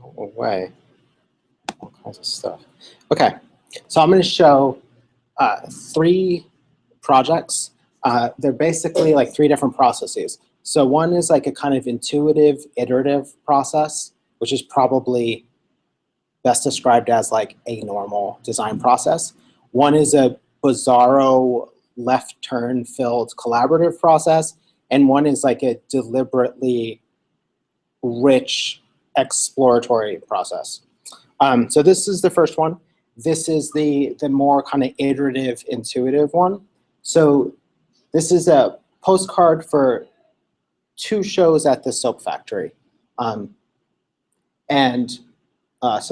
go away. All kinds of stuff. Okay, so I'm going to show 3 projects. They're basically like 3 different processes. So one is like a kind of intuitive, iterative process, which is probably best described as like a normal design process. One is a bizarro left turn filled collaborative process, and one is like a deliberately rich exploratory process. So this is the first one. This is the more kind of iterative, intuitive one. So this is a postcard for 2 shows at the soap factory. So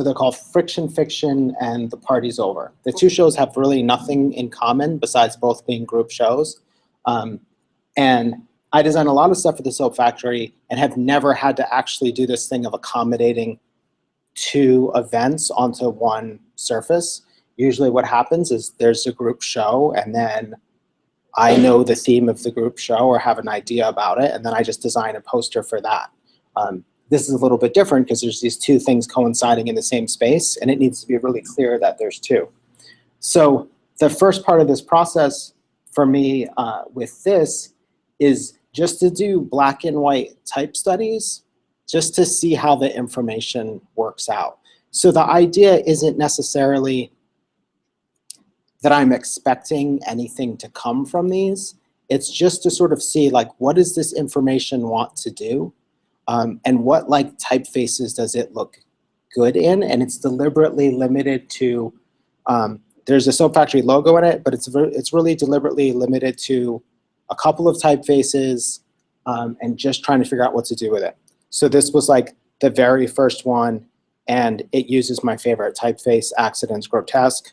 they're called Friction Fiction and The Party's Over. The 2 shows have really nothing in common besides both being group shows. And I design a lot of stuff for the soap factory and have never had to actually do this thing of accommodating 2 events onto one surface. Usually what happens is there's a group show, and then I know the theme of the group show or have an idea about it, and then I just design a poster for that. This is a little bit different because there's these 2 things coinciding in the same space, and it needs to be really clear that there's 2. So the first part of this process for me with this is just to do black and white type studies, just to see how the information works out. So the idea isn't necessarily that I'm expecting anything to come from these. It's just to sort of see, like, what does this information want to do? And what like typefaces does it look good in? And it's deliberately limited to, there's a soap factory logo in it, but it's really deliberately limited to a couple of typefaces and just trying to figure out what to do with it. So this was like the very first one, and it uses my favorite typeface, Accidents Grotesque.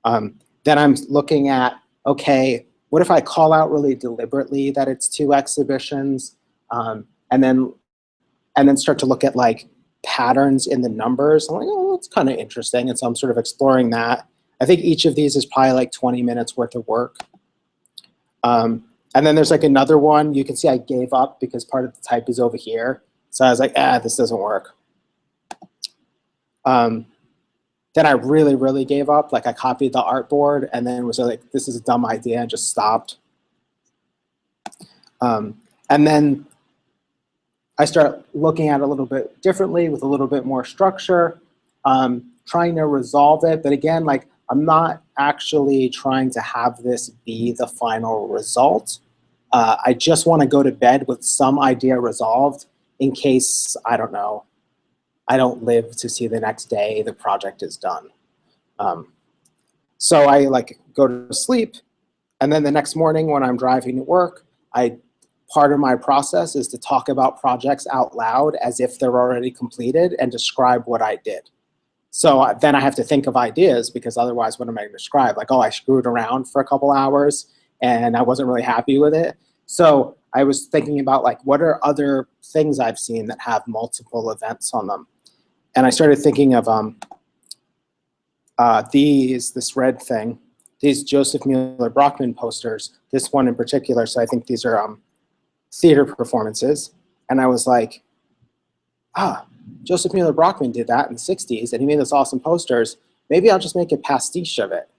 Then I'm looking at, okay, what if I call out really deliberately that it's 2 exhibitions? And then start to look at like patterns in the numbers. I'm like, oh, that's kind of interesting. And so I'm sort of exploring that. I think each of these is probably like 20 minutes worth of work. And then there's like another one. You can see I gave up because part of the type is over here. So I was like, this doesn't work. Then I really, really gave up. Like I copied the artboard and then was like, this is a dumb idea, and just stopped. And then I start looking at it a little bit differently with a little bit more structure, trying to resolve it. But again, like I'm not actually trying to have this be the final result. I just want to go to bed with some idea resolved in case, I don't know, I don't live to see the next day the project is done. So I like go to sleep, and then the next morning when I'm driving to work, part of my process is to talk about projects out loud as if they're already completed and describe what I did. So then I have to think of ideas, because otherwise what am I going to describe? Like, oh, I screwed around for a couple hours and I wasn't really happy with it. So I was thinking about like, what are other things I've seen that have multiple events on them? And I started thinking of this red thing, these Joseph Mueller-Brockman posters, this one in particular. So I think these are theater performances. And I was like, Joseph Mueller-Brockman did that in the 60s, and he made those awesome posters. Maybe I'll just make a pastiche of it.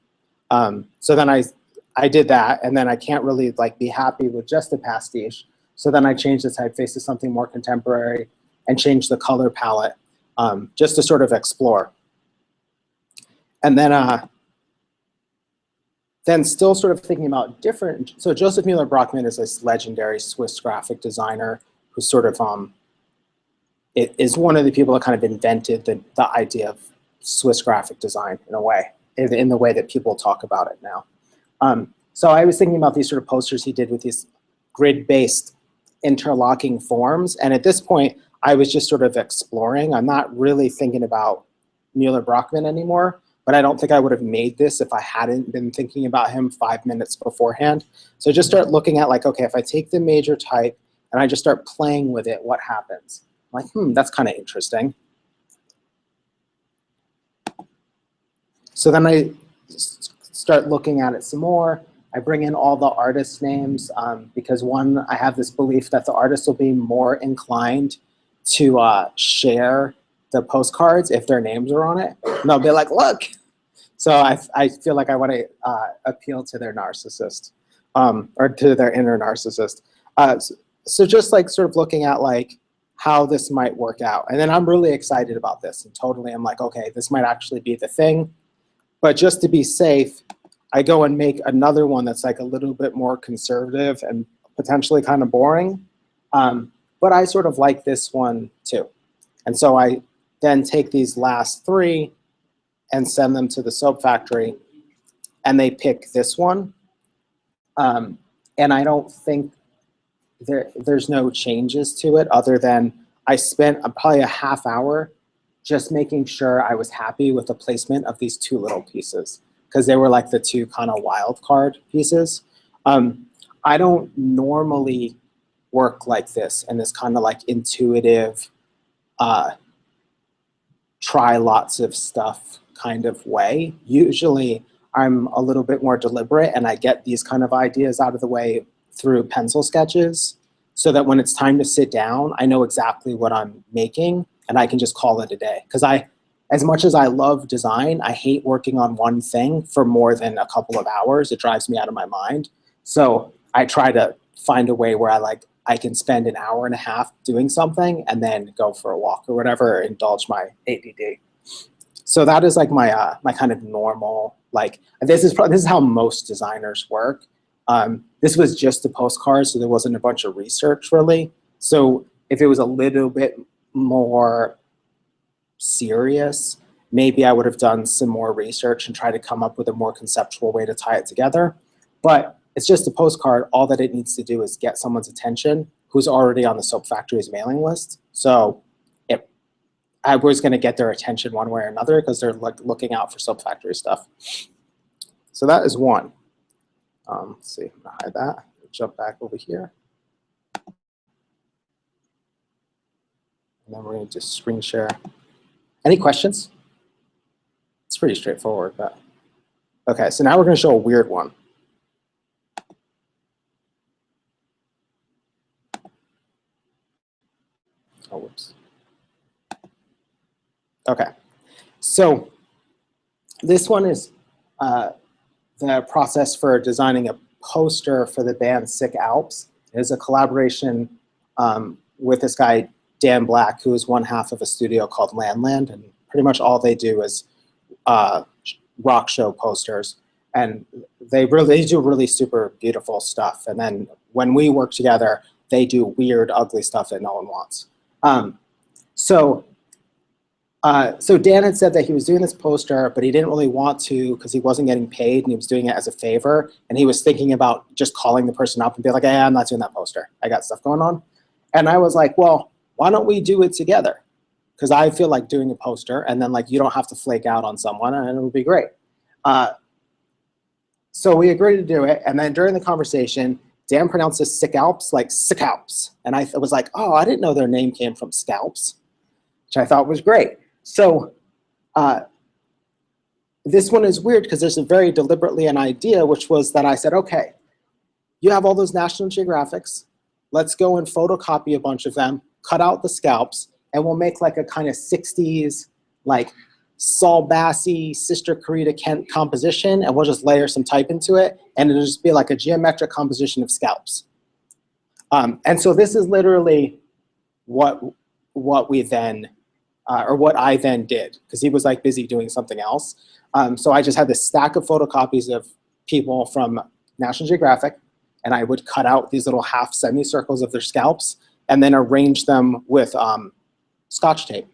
So then I did that, and then I can't really like be happy with just a pastiche. So then I changed the typeface to something more contemporary and changed the color palette just to sort of explore. And then still sort of thinking about different, so Joseph Mueller-Brockman is this legendary Swiss graphic designer who sort of, it is one of the people that kind of invented the idea of Swiss graphic design in a way, in the way that people talk about it now. So I was thinking about these sort of posters he did with these grid-based interlocking forms, and at this point, I was just sort of exploring. I'm not really thinking about Mueller-Brockman anymore, but I don't think I would have made this if I hadn't been thinking about him 5 minutes beforehand. So just start looking at like, okay, if I take the major type and I just start playing with it, what happens? I'm like, that's kind of interesting. So then I start looking at it some more. I bring in all the artist names because one, I have this belief that the artist will be more inclined to share the postcards if their names are on it. And they'll be like, look. So I feel like I want to appeal to their narcissist, or to their inner narcissist. So just like sort of looking at like how this might work out. And then I'm really excited about this, and totally I'm like, okay, this might actually be the thing. But just to be safe, I go and make another one that's like a little bit more conservative and potentially kind of boring. But I sort of like this one too. And so I then take these last three and send them to the soap factory, and they pick this one. And I don't think there's no changes to it other than I spent probably a half hour just making sure I was happy with the placement of these two little pieces, because they were like the two kind of wild card pieces. I don't normally work like this in this kind of like intuitive, try lots of stuff kind of way. Usually I'm a little bit more deliberate, and I get these kind of ideas out of the way through pencil sketches, so that when it's time to sit down, I know exactly what I'm making and I can just call it a day. Because as much as I love design, I hate working on one thing for more than a couple of hours. It drives me out of my mind. So I try to find a way where I can spend an hour and a half doing something and then go for a walk or whatever, or indulge my ADD. So that is like my my kind of normal, like, this is how most designers work. This was just a postcard, so there wasn't a bunch of research really. So if it was a little bit more serious, maybe I would have done some more research and tried to come up with a more conceptual way to tie it together. But it's just a postcard. All that it needs to do is get someone's attention who's already on the Soap Factory's mailing list. So I was going to get their attention one way or another, because they're looking out for Soap Factory stuff. So that is one. Let's see, I'm going to hide that. Jump back over here. And then we're going to just screen share. Any questions? It's pretty straightforward, but okay. So now we're going to show a weird one. Oh, whoops. Okay, so this one is the process for designing a poster for the band Sick Alps. It is a collaboration with this guy, Dan Black, who is one half of a studio called Landland, and pretty much all they do is rock show posters. And they do really super beautiful stuff. And then when we work together, they do weird, ugly stuff that no one wants. So Dan had said that he was doing this poster, but he didn't really want to because he wasn't getting paid, and he was doing it as a favor. And he was thinking about just calling the person up and be like, hey, I'm not doing that poster. I got stuff going on. And I was like, well, why don't we do it together? Because I feel like doing a poster, and then like you don't have to flake out on someone, and it would be great. So we agreed to do it. And then during the conversation, Dan pronounces Sick Alps like Sick Alps. And I was like, oh, I didn't know their name came from scalps, which I thought was great. So this one is weird because there's very deliberately an idea, which was that I said, okay, you have all those National Geographics. Let's go and photocopy a bunch of them, cut out the scalps, and we'll make like a kind of 60s, like Saul Bassey, Sister Karita Kent composition, and we'll just layer some type into it, and it'll just be like a geometric composition of scalps. And so this is literally what we then, or what I then did, because he was like busy doing something else. So I just had this stack of photocopies of people from National Geographic, and I would cut out these little half semicircles of their scalps and then arrange them with Scotch tape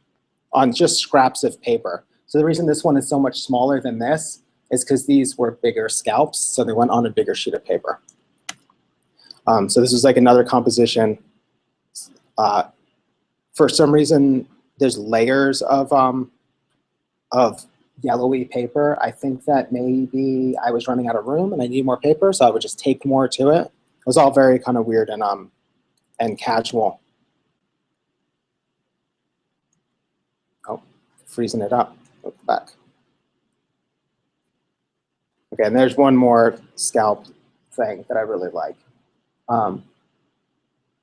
on just scraps of paper. So the reason this one is so much smaller than this is because these were bigger scalps, so they went on a bigger sheet of paper. So this was like another composition. For some reason, there's layers of yellowy paper. I think that maybe I was running out of room and I needed more paper, so I would just tape more to it. It was all very kind of weird and casual. Oh, freezing it up. Look back. Okay, and there's one more scalp thing that I really like.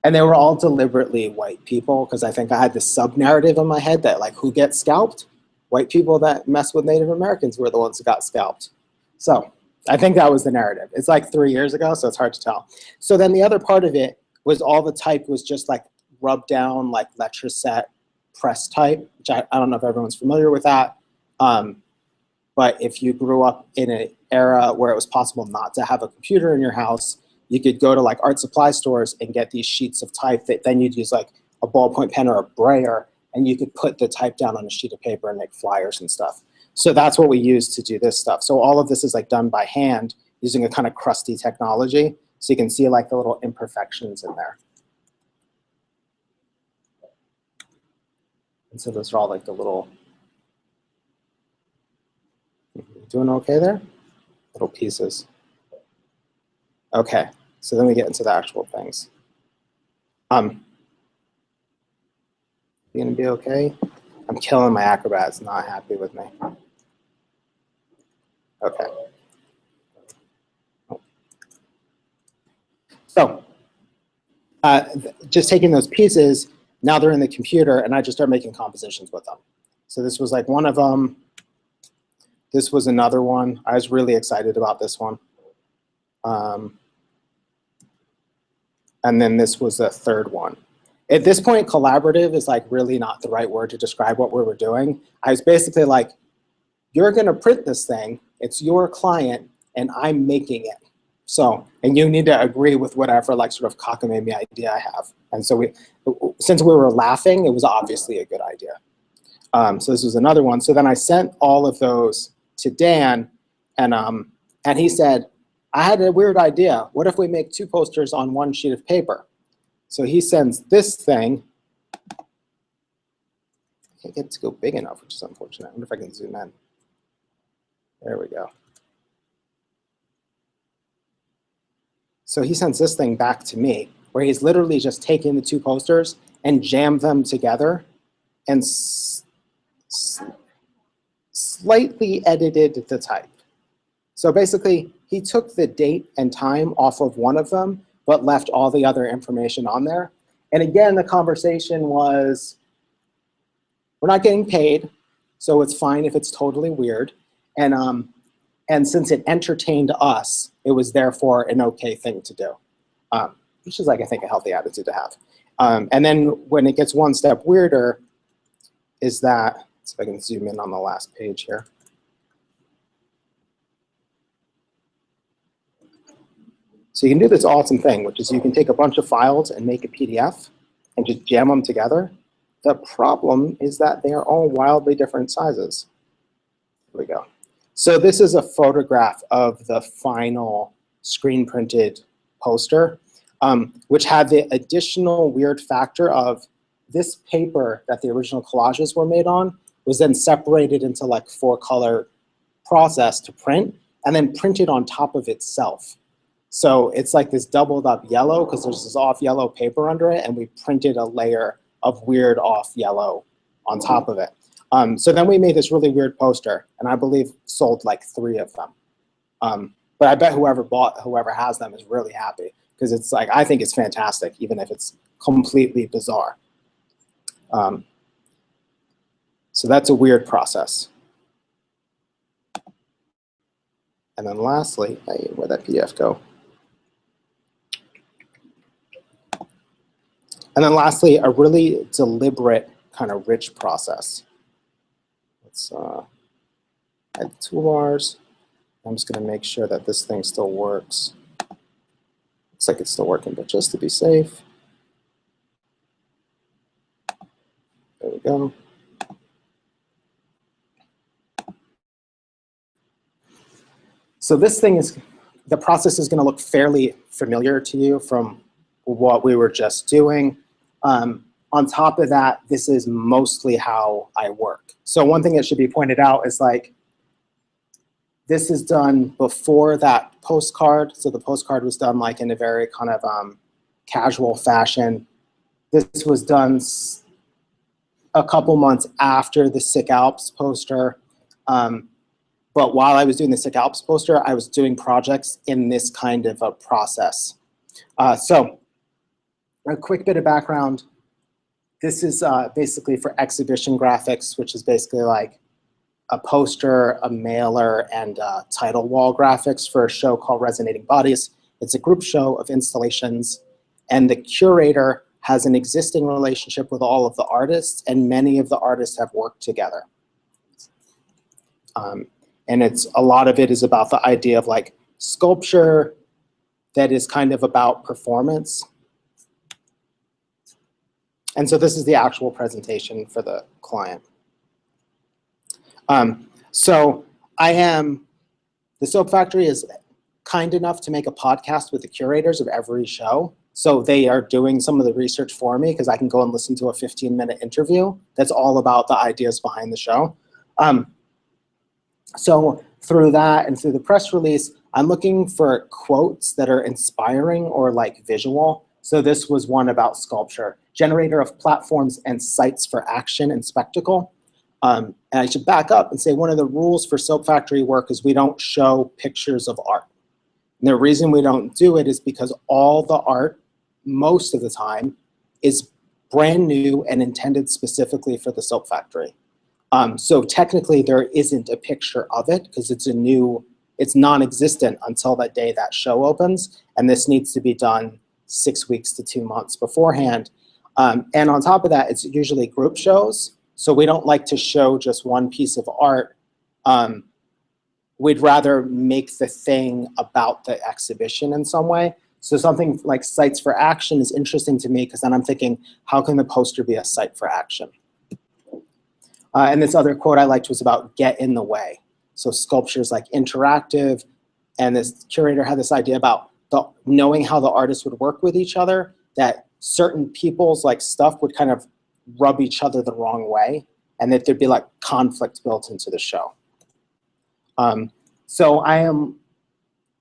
And they were all deliberately white people, because I think I had this sub-narrative in my head that, like, who gets scalped? White people that mess with Native Americans were the ones that got scalped. So I think that was the narrative. It's like 3 years ago, so it's hard to tell. So then the other part of it was all the type was just like rub down, like lecture set press type, which I don't know if everyone's familiar with that. But if you grew up in an era where it was possible not to have a computer in your house, you could go to like art supply stores and get these sheets of type that then you'd use like a ballpoint pen or a brayer, and you could put the type down on a sheet of paper and make flyers and stuff. So that's what we use to do this stuff. So all of this is like done by hand using a kind of crusty technology. So you can see like the little imperfections in there. And so those are all like the little, doing okay there? Little pieces. Okay, so then we get into the actual things. You gonna be okay? I'm killing my Acrobat, it's not happy with me. Okay. So, just taking those pieces, now they're in the computer, and I just start making compositions with them. So this was like one of them. This was another one. I was really excited about this one. And then this was a third one. At this point, collaborative is like really not the right word to describe what we were doing. I was basically like, you're gonna print this thing, it's your client, and I'm making it. So, and you need to agree with whatever like sort of cockamamie idea I have. And so since we were laughing, it was obviously a good idea. So this was another one. So then I sent all of those to Dan, and he said, I had a weird idea. What if we make 2 posters on 1 sheet of paper? So he sends this thing. I can't get it to go big enough, which is unfortunate. I wonder if I can zoom in. There we go. So he sends this thing back to me, where he's literally just taken the 2 posters and jammed them together and slightly edited the type. So basically, he took the date and time off of one of them, but left all the other information on there. And again, the conversation was, we're not getting paid, so it's fine if it's totally weird. And since it entertained us, it was therefore an okay thing to do, which is like, I think, a healthy attitude to have. And then when it gets one step weirder is that, let's see if I can zoom in on the last page here. So you can do this awesome thing, which is you can take a bunch of files and make a PDF and just jam them together. The problem is that they are all wildly different sizes. Here we go. So this is a photograph of the final screen printed poster, which had the additional weird factor of this paper that the original collages were made on was then separated into like 4-color process to print and then printed on top of itself. So it's like this doubled up yellow because there's this off yellow paper under it, and we printed a layer of weird off yellow on top of it. So then we made this really weird poster, and I believe sold like 3 of them. But I bet whoever has them is really happy, because it's like, I think it's fantastic, even if it's completely bizarre. So that's a weird process. And then lastly, hey, where'd that PDF go? And then lastly, a really deliberate kind of rich process. Let's add the toolbars. I'm just going to make sure that this thing still works. Looks like it's still working, but just to be safe. There we go. So this thing is, the process is going to look fairly familiar to you from what we were just doing. On top of that, this is mostly how I work. So one thing that should be pointed out is like, this is done before that postcard. So the postcard was done like in a very kind of casual fashion. This was done a couple months after the Sick Alps poster. But while I was doing the Sick Alps poster, I was doing projects in this kind of a process. So A quick bit of background. This is basically for exhibition graphics, which is basically like a poster, a mailer, and title wall graphics for a show called Resonating Bodies. It's a group show of installations, and the curator has an existing relationship with all of the artists, and many of the artists have worked together. And a lot of it is about the idea of like sculpture that is kind of about performance. And so this is the actual presentation for the client. So the Soap Factory is kind enough to make a podcast with the curators of every show. So they are doing some of the research for me because I can go and listen to a 15-minute interview that's all about the ideas behind the show. So through that and through the press release, I'm looking for quotes that are inspiring or like visual. So this was one about sculpture, generator of platforms and sites for action and spectacle. And I should back up and say one of the rules for Soap Factory work is we don't show pictures of art. And the reason we don't do it is because all the art, most of the time, is brand new and intended specifically for the Soap Factory. So technically there isn't a picture of it because it's non-existent until that day that show opens. And this needs to be done 6 weeks to 2 months beforehand. And on top of that, it's usually group shows. So we don't like to show just one piece of art. We'd rather make the thing about the exhibition in some way. So something like sites for action is interesting to me because then I'm thinking, how can the poster be a site for action? And this other quote I liked was about get in the way. So sculpture's like interactive, and this curator had this idea about knowing how the artists would work with each other, that certain people's like stuff would kind of rub each other the wrong way, and that there'd be like conflict built into the show. So I am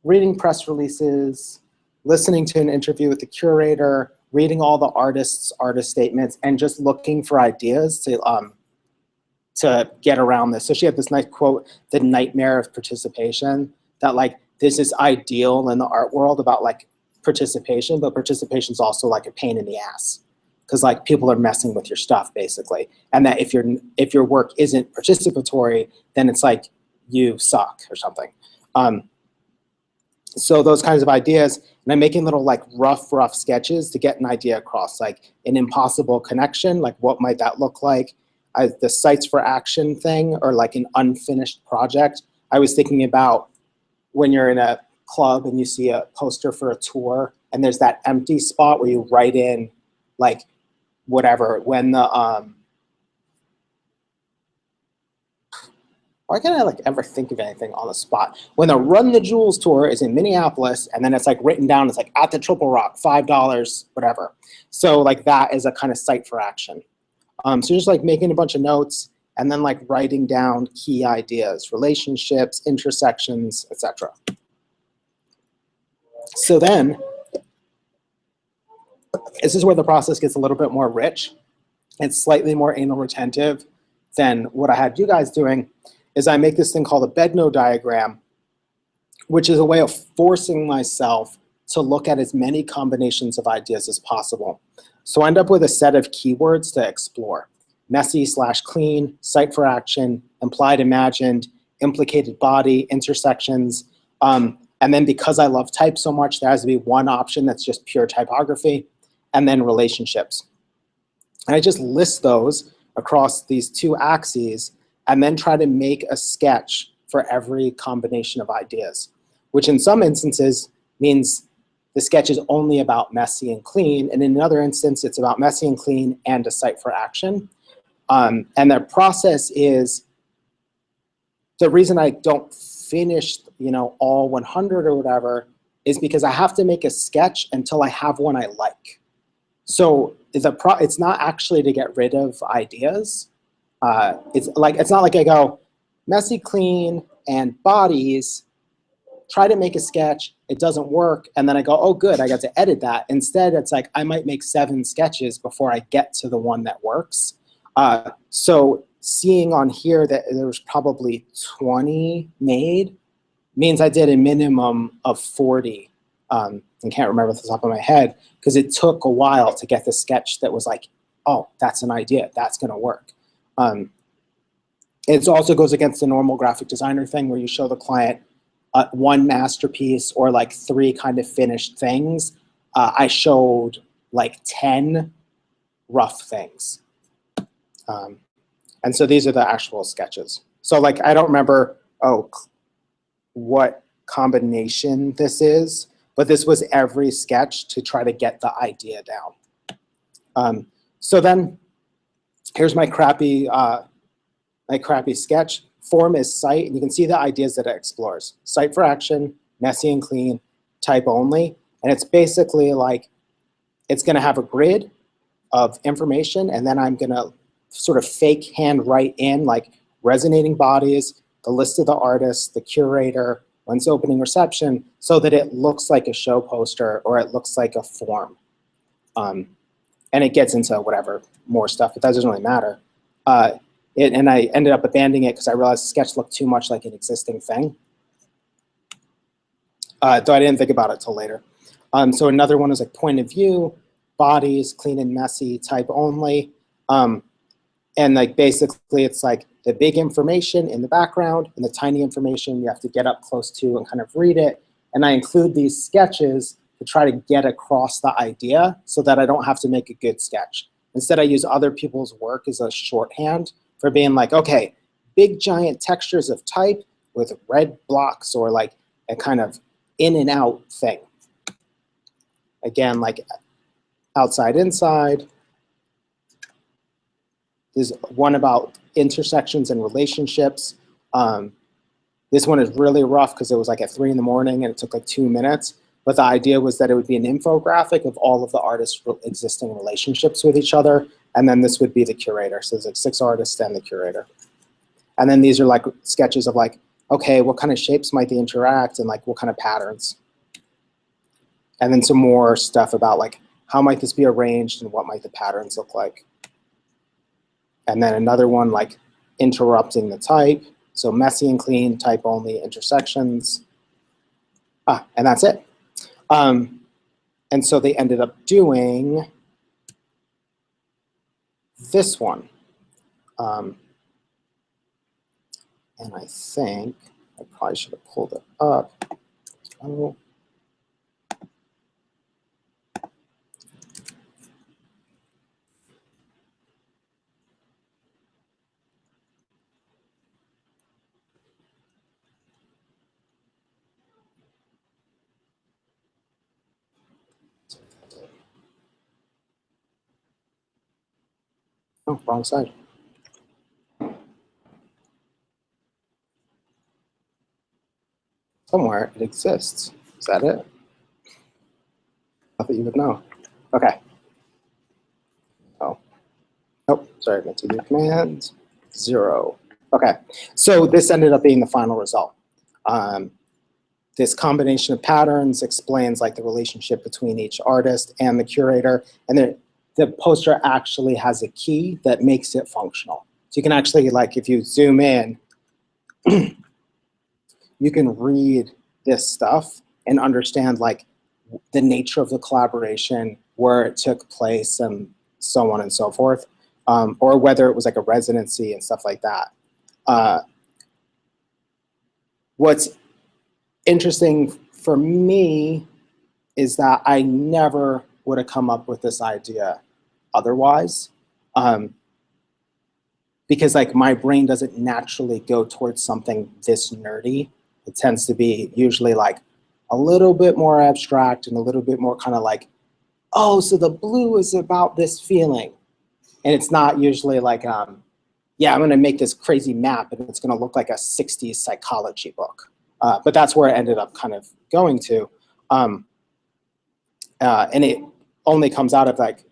reading press releases, listening to an interview with the curator, reading all the artist statements, and just looking for ideas to get around this. So she had this nice quote, the nightmare of participation, that like this is ideal in the art world about like participation, but participation is also like a pain in the ass because like people are messing with your stuff basically. And that if your work isn't participatory, then it's like you suck or something. So those kinds of ideas, and I'm making little like rough sketches to get an idea across, like an impossible connection, like what might that look like? The sites for action thing, or like an unfinished project. I was thinking about when you're in a club and you see a poster for a tour and there's that empty spot where you write in like whatever, when the, why can't I like ever think of anything on the spot? When the Run the Jewels tour is in Minneapolis and then it's like written down, it's like at the Triple Rock, $5, whatever. So like that is a kind of site for action. So just like making a bunch of notes and then like writing down key ideas, relationships, intersections, etc. So then, this is where the process gets a little bit more rich. It's slightly more anal retentive than what I had you guys doing, is I make this thing called a bed node diagram, which is a way of forcing myself to look at as many combinations of ideas as possible. So I end up with a set of keywords to explore. Messy/clean, site for action, implied imagined, implicated body, intersections. And then because I love type so much, there has to be one option that's just pure typography, and then relationships. And I just list those across these two axes and then try to make a sketch for every combination of ideas, which in some instances means the sketch is only about messy and clean, and in another instance, it's about messy and clean and a site for action. And the process is, the reason I don't finish, all 100 or whatever, is because I have to make a sketch until I have one I like. So it's not actually to get rid of ideas. It's not like I go messy, clean, and bodies, try to make a sketch, it doesn't work, and then I go, oh good, I got to edit that. Instead, it's like I might make 7 sketches before I get to the one that works. So seeing on here that there's probably 20 made means I did a minimum of 40 and can't remember off the top of my head, because it took a while to get the sketch that was like, oh, that's an idea, that's gonna work. It also goes against the normal graphic designer thing where you show the client one masterpiece or like 3 kind of finished things. I showed like 10 rough things. And so these are the actual sketches. So like, I don't remember, what combination this is, but this was every sketch to try to get the idea down. So then here's my crappy sketch. Form is site, and you can see the ideas that it explores. Site for action, messy and clean, type only. And it's basically like, it's gonna have a grid of information, and then I'm gonna sort of fake hand write in like resonating bodies, the list of the artists, the curator, when's opening reception, so that it looks like a show poster or it looks like a form. And it gets into whatever more stuff, but that doesn't really matter. And I ended up abandoning it because I realized the sketch looked too much like an existing thing. Though I didn't think about it till later. So another one is like point of view, bodies, clean and messy, type only. And like basically it's like the big information in the background and the tiny information you have to get up close to and kind of read it. And I include these sketches to try to get across the idea so that I don't have to make a good sketch. Instead, I use other people's work as a shorthand for being like, okay, big giant textures of type with red blocks, or like a kind of in and out thing. Again, like outside, inside. There's one about intersections and relationships. This one is really rough because it was like at 3 in the morning and it took like 2 minutes. But the idea was that it would be an infographic of all of the artists' existing relationships with each other. And then this would be the curator. So there's like 6 artists and the curator. And then these are like sketches of like, okay, what kind of shapes might they interact and like what kind of patterns? And then some more stuff about like, how might this be arranged and what might the patterns look like? And then another one like interrupting the type. So messy and clean, type only, intersections. And that's it. And so they ended up doing this one. And I think I probably should have pulled it up. Oh. Oh, wrong side. Somewhere it exists. Is that it? I thought you would know. Okay. Oh. Oh, sorry, I meant to do command 0. Okay, so this ended up being the final result. This combination of patterns explains like the relationship between each artist and the curator, and the poster actually has a key that makes it functional. So you can actually, like, if you zoom in, you can read this stuff and understand like the nature of the collaboration, where it took place, and so on and so forth, or whether it was like a residency and stuff like that. What's interesting for me is that I never would have come up with this idea otherwise, because like my brain doesn't naturally go towards something this nerdy. It tends to be usually like a little bit more abstract and a little bit more kind of like, oh, so the blue is about this feeling. And it's not usually like, yeah, I'm gonna make this crazy map and it's gonna look like a 60s psychology book. But that's where I ended up kind of going to. And it only comes out of like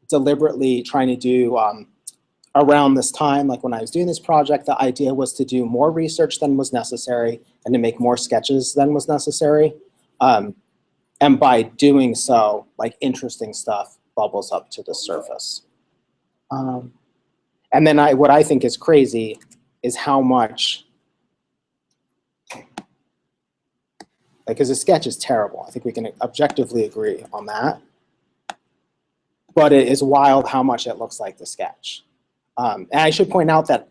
deliberately trying to do, around this time, like when I was doing this project, the idea was to do more research than was necessary and to make more sketches than was necessary. And by doing so, like interesting stuff bubbles up to the surface. And then what I think is crazy is how much because a sketch is terrible. I think we can objectively agree on that. But it is wild how much it looks like the sketch. And I should point out that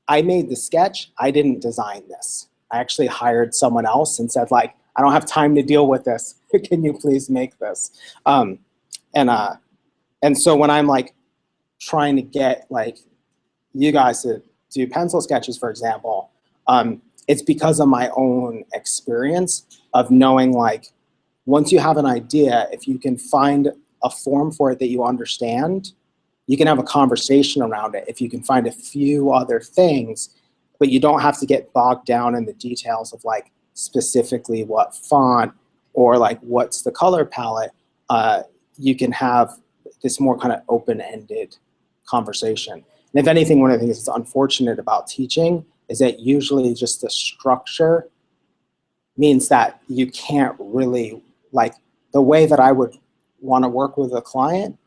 I made the sketch. I didn't design this. I actually hired someone else and said, like, I don't have time to deal with this. Can you please make this? And so when I'm like trying to get like you guys to do pencil sketches, for example, it's because of my own experience of knowing, like, once you have an idea, if you can find a form for it that you understand, you can have a conversation around it. If you can find a few other things, but you don't have to get bogged down in the details of like specifically what font or like what's the color palette, you can have this more kind of open-ended conversation. And if anything, one of the things that's unfortunate about teaching is that usually just the structure means that you can't really, like, the way that I would want to work with a client,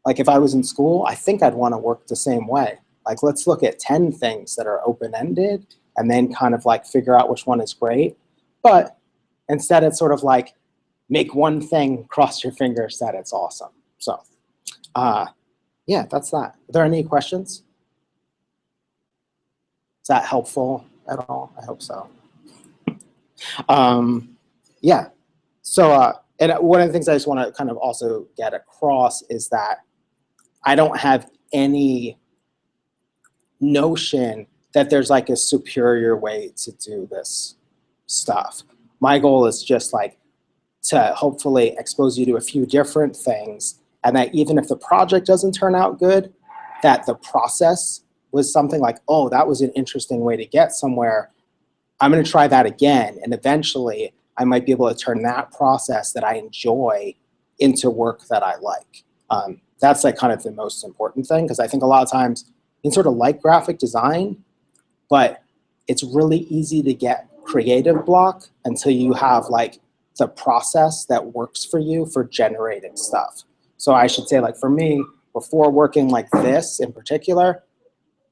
like if I was in school, I think I'd want to work the same way. Like, let's look at 10 things that are open-ended and then kind of like figure out which one is great. But instead it's sort of like, make one thing, cross your fingers that it's awesome. So yeah, that's that. Are there any questions? Is that helpful at all? I hope so. Yeah, so and one of the things I just want to kind of also get across is that I don't have any notion that there's like a superior way to do this stuff. My goal is just like to hopefully expose you to a few different things, and that even if the project doesn't turn out good, that the process was something like, oh, that was an interesting way to get somewhere. I'm going to try that again, and eventually I might be able to turn that process that I enjoy into work that I like. That's like kind of the most important thing, because I think a lot of times you can sort of like graphic design, but it's really easy to get creative block until you have like the process that works for you for generating stuff. So I should say, like, for me, before working like this in particular,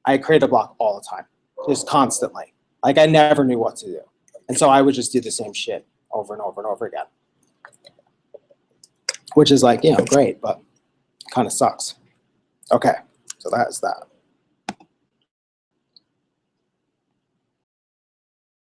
I creative block all the time, just constantly. Like, I never knew what to do. And so I would just do the same shit over and over and over again, which is like, you know, great, but kind of sucks. Okay, so that is that.